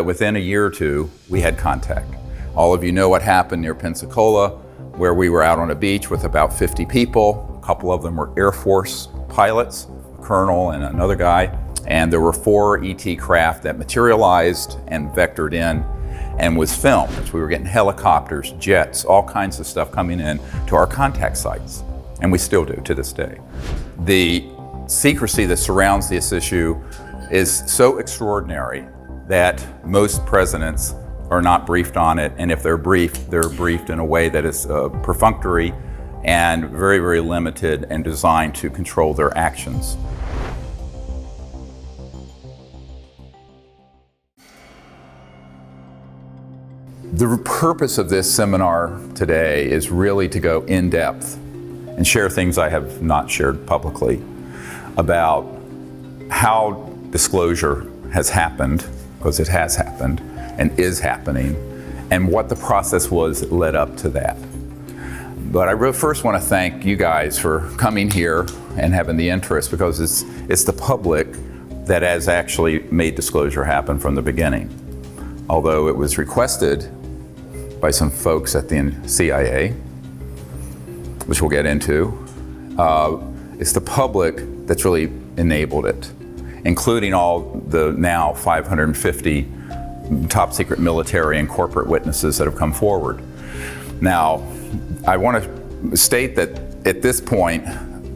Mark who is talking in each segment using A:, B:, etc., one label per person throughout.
A: within a year or two, we had contact. All of you know what happened near Pensacola, where we were out on a beach with about 50 people. A couple of them were Air Force pilots, a colonel and another guy. And there were 4 ET craft that materialized and vectored in and was filmed. So we were getting helicopters, jets, all kinds of stuff coming in to our contact sites. And we still do to this day. The secrecy that surrounds this issue is so extraordinary that most presidents are not briefed on it, and if they're briefed in a way that is perfunctory and very, very limited and designed to control their actions. The purpose of this seminar today is really to go in depth and share things I have not shared publicly about how disclosure has happened, because it has happened and is happening, and what the process was that led up to that. But I first want to thank you guys for coming here and having the interest, because it's the public that has actually made disclosure happen from the beginning. Although it was requested by some folks at the CIA, which we'll get into, it's the public that's really enabled it, including all the now 550 top secret military and corporate witnesses that have come forward. Now, I want to state that at this point,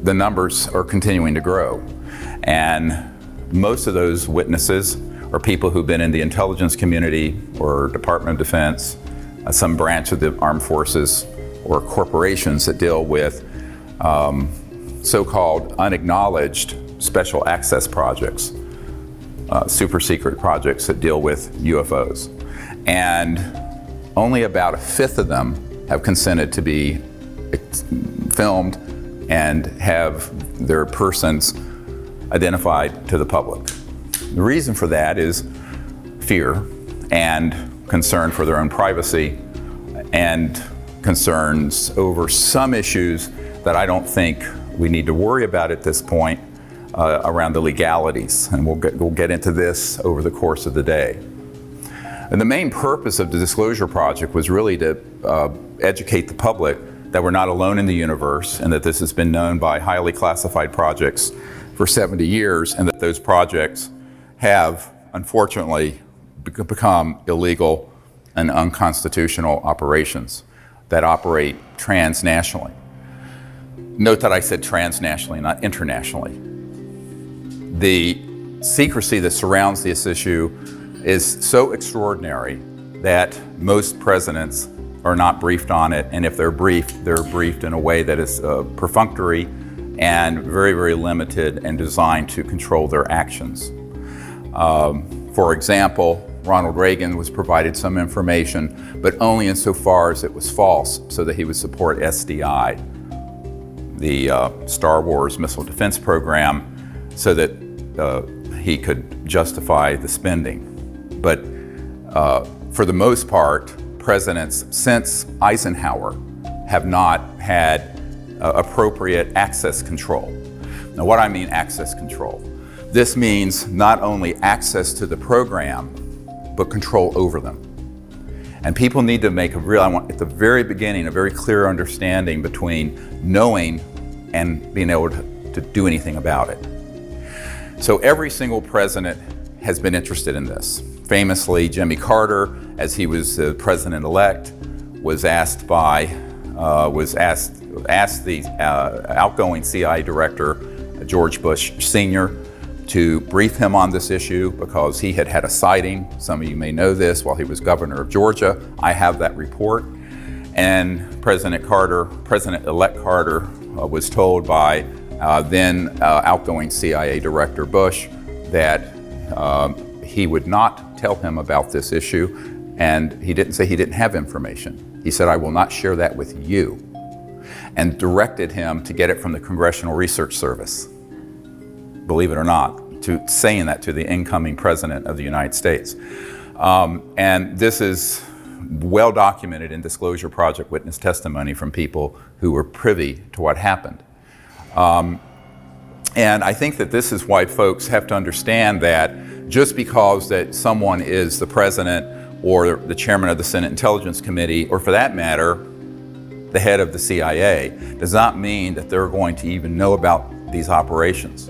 A: the numbers are continuing to grow. And most of those witnesses are people who've been in the intelligence community or Department of Defense, some branch of the armed forces, or corporations that deal with so-called unacknowledged special access projects, super secret projects that deal with UFOs. And only about 1/5 of them have consented to be filmed and have their persons identified to the public. The reason for that is fear and concern for their own privacy and concerns over some issues that I don't think we need to worry about at this point around the legalities. And we'll get into this over the course of the day. And the main purpose of the Disclosure Project was really to educate the public that we're not alone in the universe, and that this has been known by highly classified projects for 70 years, and that those projects have, unfortunately, become illegal and unconstitutional operations that operate transnationally. Note that I said transnationally, not internationally. The secrecy that surrounds this issue is so extraordinary that most presidents are not briefed on it, and if they're briefed in a way that is perfunctory and very, very limited and designed to control their actions. For example, Ronald Reagan was provided some information, but only insofar as it was false, so that he would support SDI, the Star Wars missile defense program, so that he could justify the spending. But for the most part, presidents since Eisenhower have not had appropriate access control. Now, what I mean access control? This means not only access to the program, but control over them. And people need to make at the very beginning, a very clear understanding between knowing and being able to do anything about it. So every single president has been interested in this. Famously, Jimmy Carter, as he was the president-elect, was asked the outgoing CIA director, George Bush Sr., to brief him on this issue because he had had a sighting. Some of you may know this while he was governor of Georgia. I have that report. And President-elect Carter was told by then outgoing CIA Director Bush that he would not tell him about this issue, and he didn't say he didn't have information. He said, "I will not share that with you," and directed him to get it from the Congressional Research Service. Believe it or not, saying that to the incoming president of the United States. And this is well documented in Disclosure Project witness testimony from people who were privy to what happened. And I think that this is why folks have to understand that just because that someone is the president or the chairman of the Senate Intelligence Committee, or for that matter, the head of the CIA, does not mean that they're going to even know about these operations.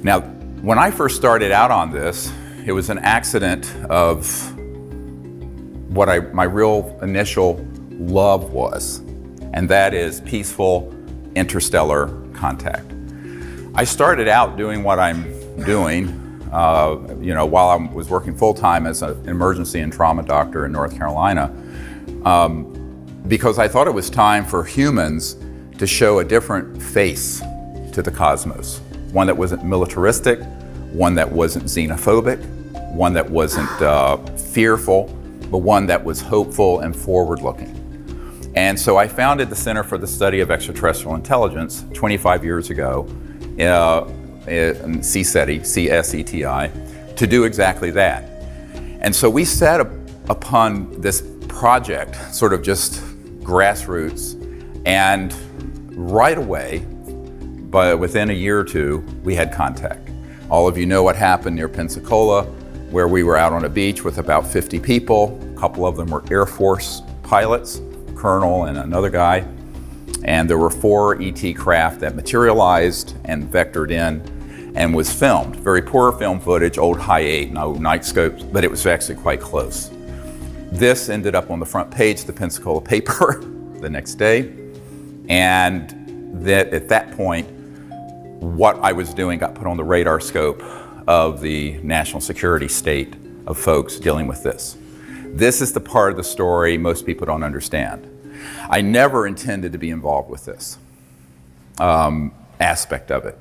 A: Now, when I first started out on this, it was an accident of what my real initial love was, and that is peaceful interstellar contact. I started out doing what I'm doing while I was working full-time as an emergency and trauma doctor in North Carolina, because I thought it was time for humans to show a different face to the cosmos. One that wasn't militaristic, one that wasn't xenophobic, one that wasn't fearful, but one that was hopeful and forward-looking. And so I founded the Center for the Study of Extraterrestrial Intelligence 25 years ago, in CSETI, to do exactly that. And so we set upon this project, sort of just grassroots, and right away, but within a year or two, we had contact. All of you know what happened near Pensacola, where we were out on a beach with about 50 people. A couple of them were Air Force pilots, a colonel and another guy. And there were 4 ET craft that materialized and vectored in and was filmed. Very poor film footage, old high-8, no night scopes, but it was actually quite close. This ended up on the front page of the Pensacola paper the next day. And that at that point, what I was doing got put on the radar scope of the national security state of folks dealing with this. This is the part of the story most people don't understand. I never intended to be involved with this aspect of it,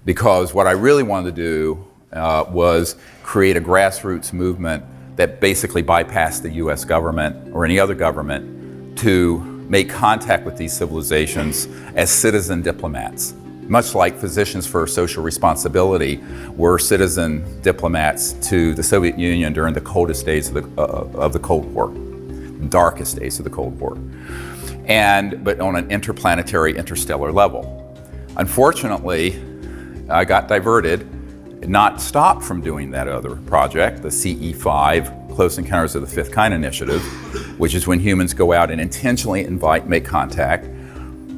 A: because what I really wanted to do was create a grassroots movement that basically bypassed the US government or any other government to make contact with these civilizations as citizen diplomats. Much like Physicians for Social Responsibility were citizen diplomats to the Soviet Union during the coldest days of the Cold War, darkest days of the Cold War, but on an interplanetary, interstellar level. Unfortunately, I got diverted, not stopped from doing that other project, the CE5, Close Encounters of the Fifth Kind Initiative, which is when humans go out and intentionally make contact.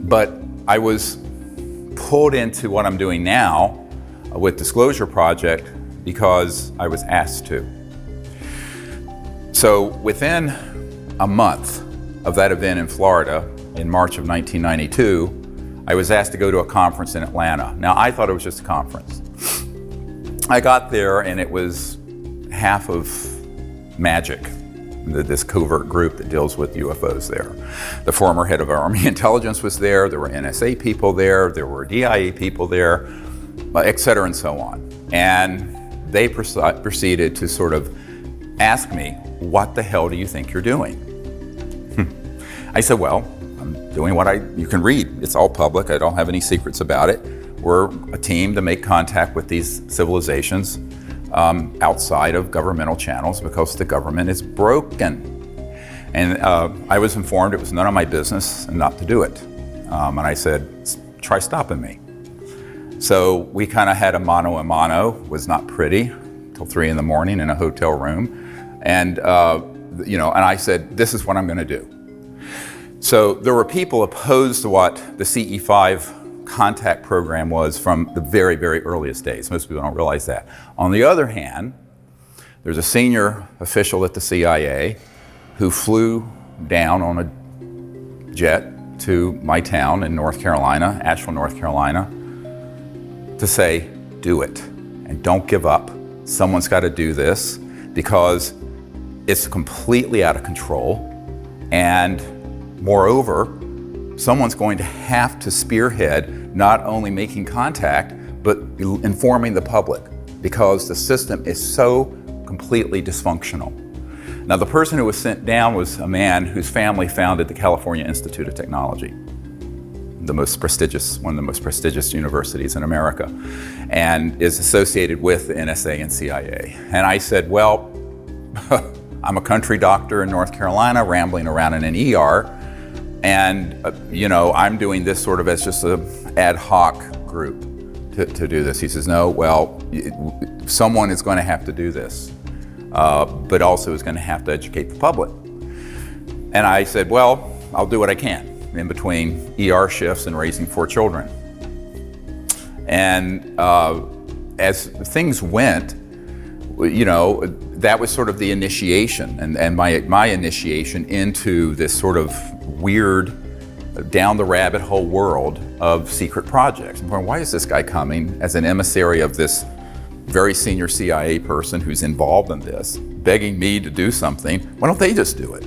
A: But I was pulled into what I'm doing now with Disclosure Project because I was asked to. So within a month of that event in Florida in March of 1992, I was asked to go to a conference in Atlanta. Now, I thought it was just a conference. I got there and it was half of magic, this covert group that deals with UFOs there. The former head of Army Intelligence was there were NSA people there were DIA people there, et cetera and so on. And they proceeded to sort of ask me, what the hell do you think you're doing? I said, well, I'm doing what you can read. It's all public. I don't have any secrets about it. We're a team to make contact with these civilizations outside of governmental channels because the government is broken. And I was informed it was none of my business and not to do it. And I said, try stopping me. So we kind of had a mano a mano, was not pretty, till 3 a.m. in a hotel room. And, and I said, this is what I'm gonna do. So there were people opposed to what the CE5 contact program was from the very, very earliest days. Most people don't realize that. On the other hand, there's a senior official at the CIA who flew down on a jet to my town in North Carolina, Asheville, North Carolina, to say, do it and don't give up. Someone's got to do this because it's completely out of control. And moreover, someone's going to have to spearhead not only making contact, but informing the public because the system is so completely dysfunctional. Now, the person who was sent down was a man whose family founded the California Institute of Technology, one of the most prestigious universities in America, and is associated with the NSA and CIA. And I said, well, I'm a country doctor in North Carolina, rambling around in an ER, and I'm doing this sort of as just an ad hoc group. to do this? He says, no, well, someone is going to have to do this, but also is going to have to educate the public. And I said, well, I'll do what I can in between ER shifts and raising 4 children. And as things went, you know, that was sort of the initiation and my initiation into this sort of weird, down the rabbit hole world of secret projects. I'm going, why is this guy coming as an emissary of this very senior CIA person who's involved in this, begging me to do something? Why don't they just do it?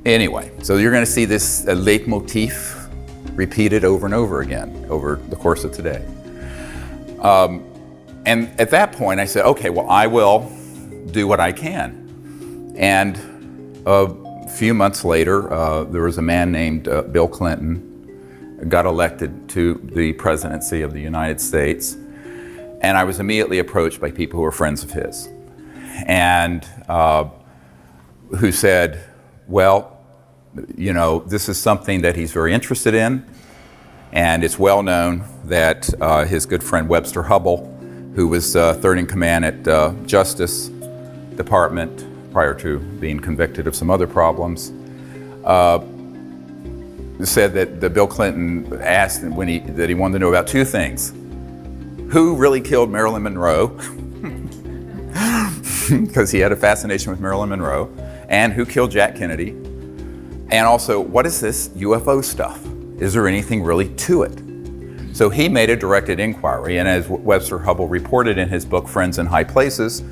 A: Anyway, so you're going to see this leitmotif repeated over and over again over the course of today. And at that point I said, okay, well, I will do what I can. And a few months later, there was a man named Bill Clinton, got elected to the presidency of the United States. And I was immediately approached by people who were friends of his and who said, well, you know, this is something that he's very interested in. And it's well known that his good friend Webster Hubbell, who was third in command at Justice Department prior to being convicted of some other problems, said that Bill Clinton asked that he wanted to know about 2 things. Who really killed Marilyn Monroe? Because he had a fascination with Marilyn Monroe. And who killed Jack Kennedy? And also, what is this UFO stuff? Is there anything really to it? So he made a directed inquiry, and as Webster Hubbell reported in his book, Friends in High Places,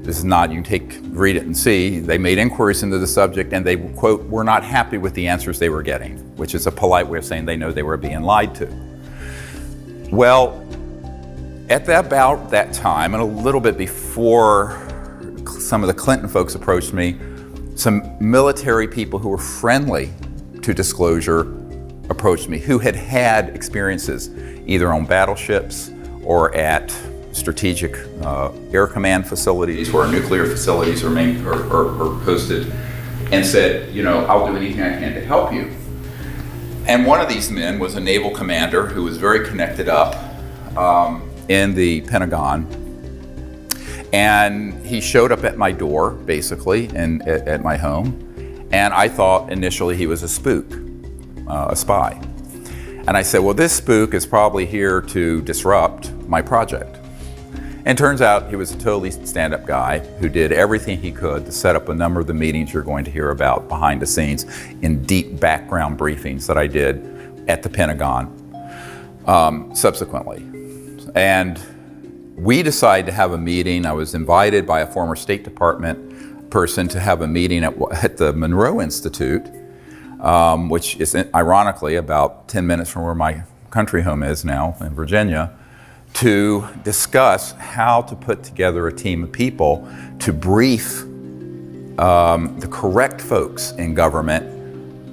A: this is not, you can read it and see, they made inquiries into the subject and they, quote, were not happy with the answers they were getting, which is a polite way of saying they know they were being lied to. Well, at about that time, and a little bit before some of the Clinton folks approached me, some military people who were friendly to disclosure approached me, who had had experiences either on battleships or at strategic air command facilities where nuclear facilities are hosted, and said, you know, I'll do anything I can to help you. And one of these men was a naval commander who was very connected up in the Pentagon. And he showed up at my door, basically, and at my home. And I thought initially he was a spook, a spy. And I said, well, this spook is probably here to disrupt my project. And it turns out he was a totally stand-up guy who did everything he could to set up a number of the meetings you're going to hear about behind the scenes in deep background briefings that I did at the Pentagon subsequently. And we decided to have a meeting. I was invited by a former State Department person to have a meeting at the Monroe Institute, which is ironically about 10 minutes from where my country home is now in Virginia, to discuss how to put together a team of people to brief the correct folks in government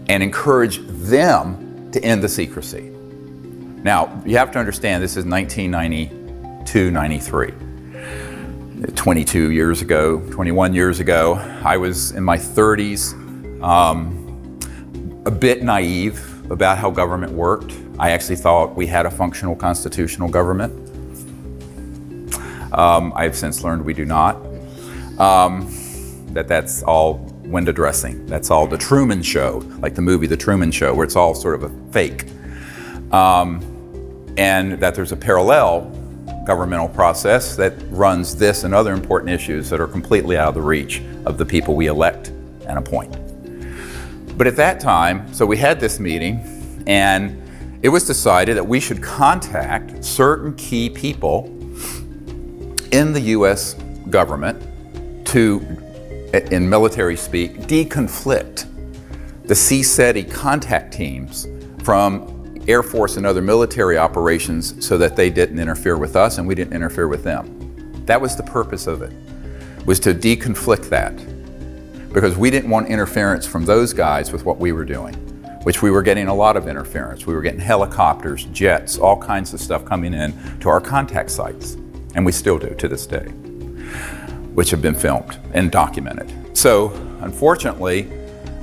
A: and encourage them to end the secrecy. Now, you have to understand this is 1992, 93. 22 years ago, 21 years ago, I was in my 30s, a bit naive about how government worked. I actually thought we had a functional constitutional government. I've since learned we do not. That's all window dressing. That's all the Truman Show, like the movie The Truman Show, where it's all sort of a fake. And that there's a parallel governmental process that runs this and other important issues that are completely out of the reach of the people we elect and appoint. But at that time, so we had this meeting, and it was decided that we should contact certain key people in the US government to, in military speak, deconflict the CSETI contact teams from Air Force and other military operations so that they didn't interfere with us and we didn't interfere with them. That was the purpose of it, was to deconflict that, because we didn't want interference from those guys with what we were doing, which we were getting a lot of interference. We were getting helicopters, jets, all kinds of stuff coming in to our contact sites, and we still do to this day, which have been filmed and documented. So unfortunately,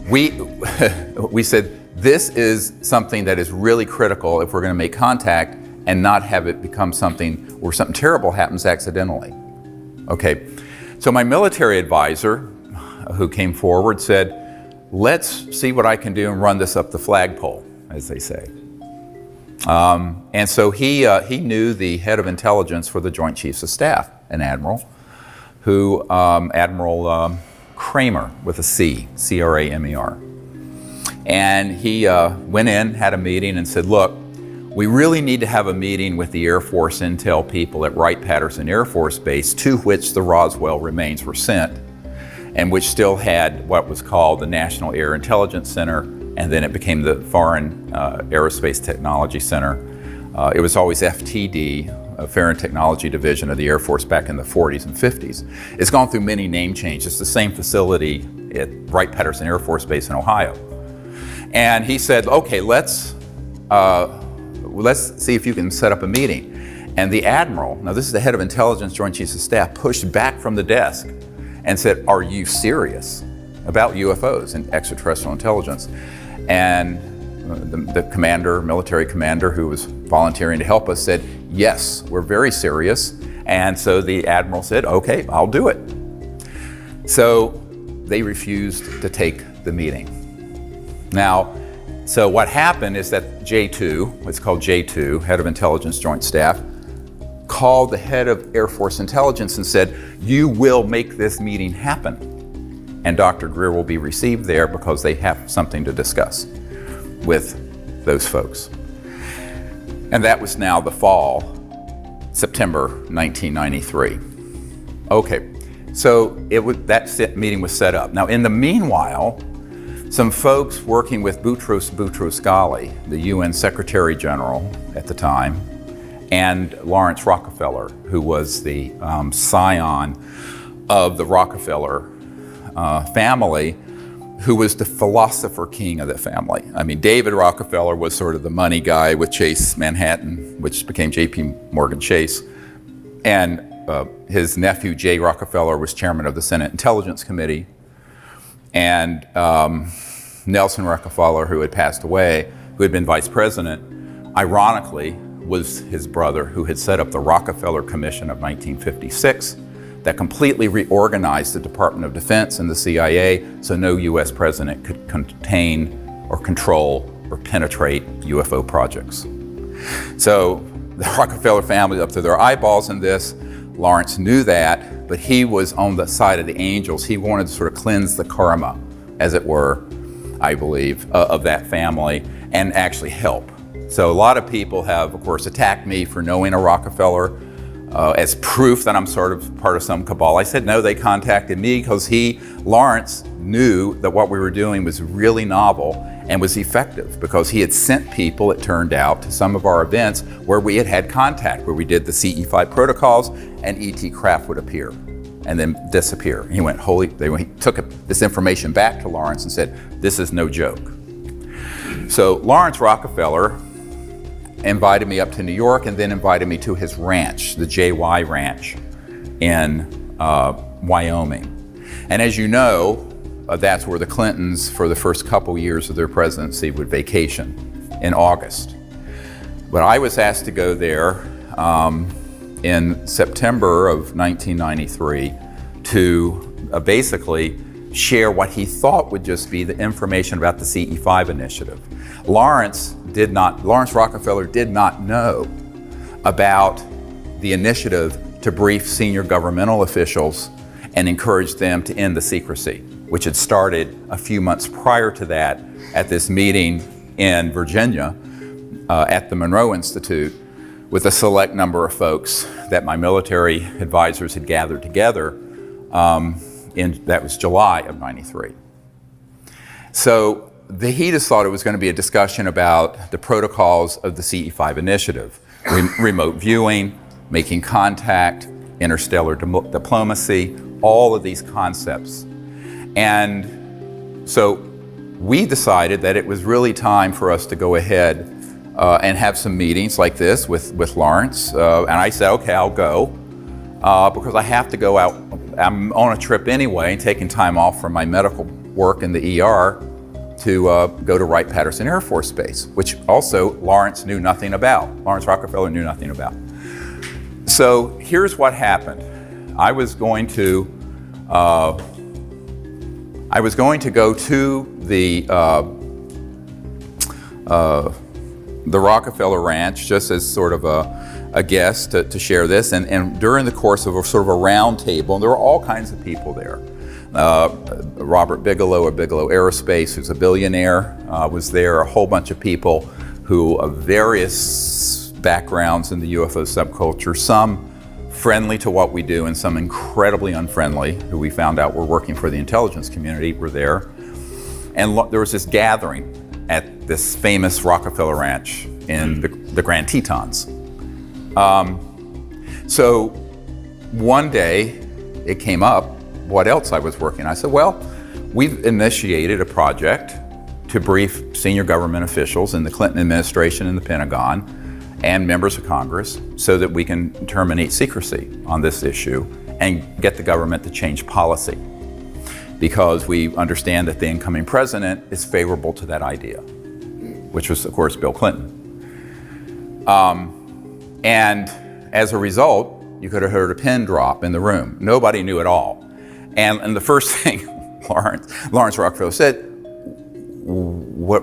A: we said, this is something that is really critical if we're going to make contact and not have it become something where something terrible happens accidentally. Okay, so my military advisor who came forward said, let's see what I can do and run this up the flagpole, as they say. And so he knew the head of intelligence for the Joint Chiefs of Staff, an admiral, who, Admiral Kramer, with a C, C-R-A-M-E-R. And he went in, had a meeting, and said, look, we really need to have a meeting with the Air Force intel people at Wright-Patterson Air Force Base, to which the Roswell remains were sent, and which still had what was called the National Air Intelligence Center, and then it became the Foreign Aerospace Technology Center. It was always FTD, a Foreign Technology Division of the Air Force back in the 40s and 50s. It's gone through many name changes. It's the same facility at Wright-Patterson Air Force Base in Ohio. And he said, okay, let's see if you can set up a meeting. And the admiral, now this is the head of intelligence, Joint Chiefs of Staff, pushed back from the desk and said, are you serious about UFOs and extraterrestrial intelligence? And the commander, military commander who was volunteering to help us said, yes, we're very serious. And so the admiral said, okay, I'll do it. So they refused to take the meeting. Now, so what happened is that J2, what's called J2, head of intelligence joint staff, called the head of Air Force intelligence and said, you will make this meeting happen. And Dr. Greer will be received there because they have something to discuss with those folks. And that was now the fall, September 1993. Okay, so that meeting was set up. Now, in the meanwhile, some folks working with Boutros Ghali, the UN Secretary General at the time, and Lawrence Rockefeller, who was the scion of the Rockefeller family, who was the philosopher king of the family. I mean, David Rockefeller was sort of the money guy with Chase Manhattan, which became J.P. Morgan Chase. And his nephew, Jay Rockefeller, was chairman of the Senate Intelligence Committee. And Nelson Rockefeller, who had passed away, who had been vice president, ironically, was his brother, who had set up the Rockefeller Commission of 1956 that completely reorganized the Department of Defense and the CIA so no US president could contain or control or penetrate UFO projects. So the Rockefeller family was up to their eyeballs in this. Lawrence knew that, but he was on the side of the angels. He wanted to sort of cleanse the karma, as it were, I believe, of that family and actually help. So a lot of people have, of course, attacked me for knowing a Rockefeller as proof that I'm sort of part of some cabal. I said, no, they contacted me because Lawrence, knew that what we were doing was really novel and was effective because he had sent people, it turned out, to some of our events where we had contact, where we did the CE5 protocols and ET craft would appear and then disappear. He went, he took this information back to Lawrence and said, this is no joke. So Lawrence Rockefeller invited me up to New York and then invited me to his ranch, the JY Ranch in Wyoming. And as you know, that's where the Clintons, for the first couple years of their presidency, would vacation in August. But I was asked to go there in September of 1993 to basically share what he thought would just be the information about the CE5 initiative. Lawrence Rockefeller did not know about the initiative to brief senior governmental officials and encourage them to end the secrecy, which had started a few months prior to that at this meeting in Virginia at the Monroe Institute with a select number of folks that my military advisors had gathered together. That was July of '93. So he just thought it was going to be a discussion about the protocols of the CE5 initiative, remote viewing, making contact, interstellar diplomacy, all of these concepts. And so we decided that it was really time for us to go ahead and have some meetings like this with Lawrence. And I said, okay, I'll go because I have to go out. I'm on a trip anyway, taking time off from my medical work in the ER. to go to Wright-Patterson Air Force Base, which also Lawrence knew nothing about. Lawrence Rockefeller knew nothing about. So here's what happened. I was going to go to the Rockefeller Ranch just as sort of a guest to share this, and during the course of a sort of a round table, and there were all kinds of people there. Robert Bigelow of Bigelow Aerospace, who's a billionaire, was there. A whole bunch of people who of various backgrounds in the UFO subculture, some friendly to what we do and some incredibly unfriendly, who we found out were working for the intelligence community, were there. And there was this gathering at this famous Rockefeller Ranch in the Grand Tetons. So one day it came up what else I was working on. I said, well, we've initiated a project to brief senior government officials in the Clinton administration and the Pentagon and members of Congress so that we can terminate secrecy on this issue and get the government to change policy, because we understand that the incoming president is favorable to that idea, which was, of course, Bill Clinton. And as a result, you could have heard a pin drop in the room. Nobody knew at all. And the first thing Lawrence Rockefeller said, what,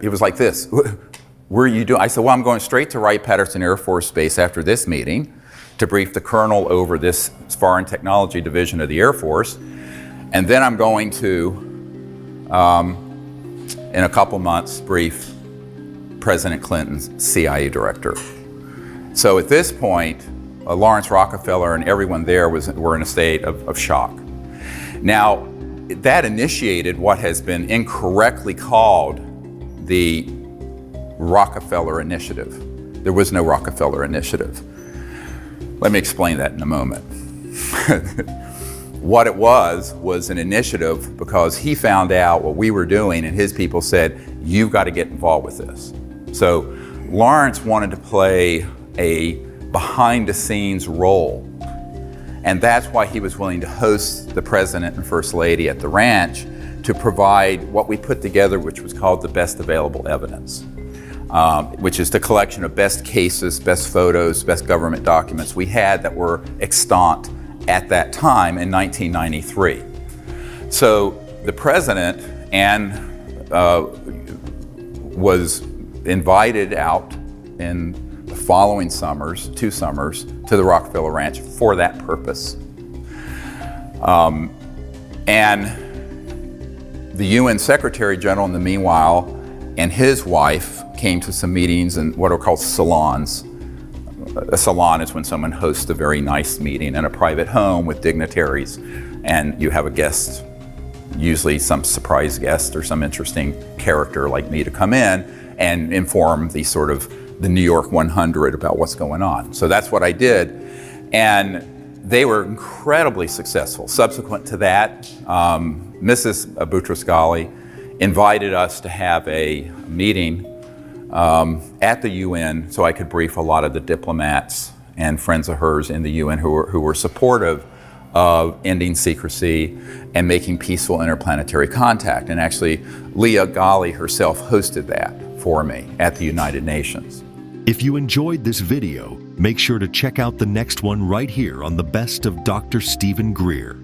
A: it was like this, where are you doing? I said, well, I'm going straight to Wright-Patterson Air Force Base after this meeting to brief the colonel over this Foreign Technology Division of the Air Force. And then I'm going to, in a couple months, brief President Clinton's CIA director. So at this point, Lawrence Rockefeller and everyone there were in a state of shock. Now, that initiated what has been incorrectly called the Rockefeller Initiative. There was no Rockefeller Initiative. Let me explain that in a moment. What it was an initiative because he found out what we were doing, and his people said, you've got to get involved with this. So Lawrence wanted to play a behind-the-scenes role, and that's why he was willing to host the President and First Lady at the ranch to provide what we put together, which was called the best available evidence, which is the collection of best cases, best photos, best government documents we had that were extant at that time in 1993. So the President was invited out in the following summers, 2 summers, to the Rockefeller Ranch for that purpose. And the UN Secretary General, in the meanwhile, and his wife came to some meetings in what are called salons. A salon is when someone hosts a very nice meeting in a private home with dignitaries, and you have a guest, usually some surprise guest or some interesting character like me, to come in and inform the New York 100 about what's going on. So that's what I did, and they were incredibly successful. Subsequent to that, Mrs. Boutros-Ghali invited us to have a meeting at the UN so I could brief a lot of the diplomats and friends of hers in the UN who were supportive of ending secrecy and making peaceful interplanetary contact. And actually, Leah Ghali herself hosted that for me at the United Nations.
B: If you enjoyed this video, make sure to check out the next one right here on the Best of Dr. Stephen Greer.